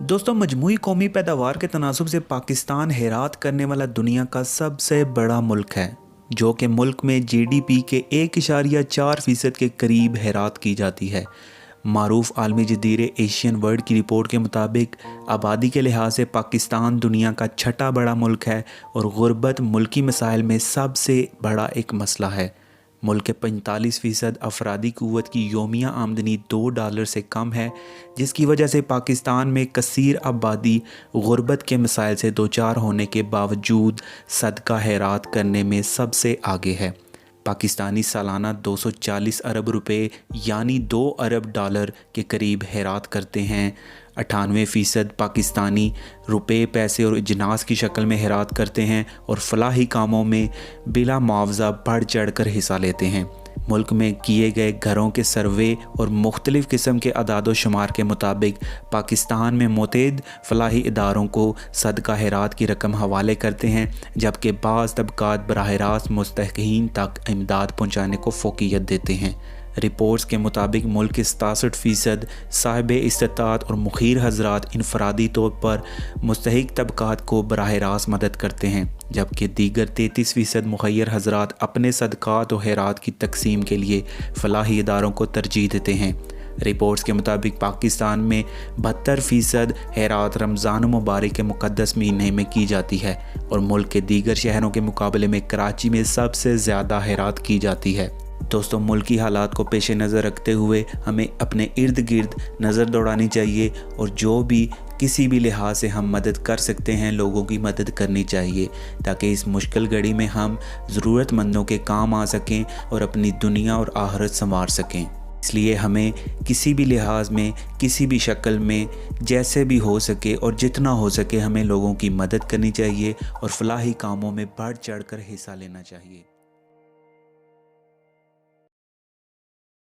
दोस्तों, मजमूई कौमी पैदावार के तनासब से पाकिस्तान हैरात करने वाला दुनिया का सबसे बड़ा मुल्क है, जो कि मुल्क में जीडीपी के 1.4% के करीब हैरात की जाती है। मारूफ आलमी जदीरे एशियन वर्ल्ड की रिपोर्ट के मुताबिक आबादी के लिहाज से पाकिस्तान दुनिया का छठा बड़ा मुल्क है और गुर्बत मुल्की मसाइल में सबसे बड़ा एक मसला है। मुल्क के 45% अफरादी क़ुव्वत की योमिया आमदनी $2 से कम है, जिसकी वजह से पाकिस्तान में कसीर आबादी गुर्बत के मसाइल से दो चार होने के बावजूद सदका हैरात करने में सबसे आगे है। पाकिस्तानी सालाना 240 अरब रुपए यानी $2 अरब के करीब हैरात करते हैं। 98% पाकिस्तानी रुपए, पैसे और इजनास की शक्ल में हैरात करते हैं और फलाही कामों में बिला मुआवजा बढ़ चढ़ कर हिस्सा लेते हैं। मुल्क में किए गए घरों के सर्वे और मुख्तलिफ़ किस्म के अदाद शुमार के मुताबिक पाकिस्तान में मुतअद्दिद फलाही इदारों को सदका हैरात की रकम हवाले करते हैं, जबकि बाज़ तबक़ात बराह रास्त मुस्तहिक़ीन तक इमदाद पहुँचाने को फ़ौक़ियत देते हैं। रिपोर्ट्स के मुताबिक मुल्क के 67% साहिब इस्तात और मुखीर हज़रात इनफरादी तौर पर मुस्तहिक़ तबक़ात को बराह रास्त मदद करते हैं, जबकि दीगर 33% मुखय्यर हज़रात अपने सदक़ात और हैरात की तक़सीम के लिए फ़लाही इदारों को तरजीह देते हैं। रिपोर्ट्स के मुताबिक पाकिस्तान में 72% हैरात रमज़ान मुबारक के मुक़द्दस महीने में की जाती है और मुल्क के दीगर शहरों के मुकाबले में कराची में सबसे ज़्यादा हैरात की जाती है। दोस्तों, मुल्की हालात को पेश नज़र रखते हुए हमें अपने इर्द गिर्द नज़र दौड़ानी चाहिए और जो भी किसी भी लिहाज से हम मदद कर सकते हैं लोगों की मदद करनी चाहिए, ताकि इस मुश्किल घड़ी में हम ज़रूरतमंदों के काम आ सकें और अपनी दुनिया और आखिरत संवार सकें। इसलिए हमें किसी भी लिहाज में, किसी भी शक्ल में, जैसे भी हो सके और जितना हो सके हमें लोगों की मदद करनी चाहिए और फलाही कामों में बढ़ चढ़ कर हिस्सा लेना चाहिए।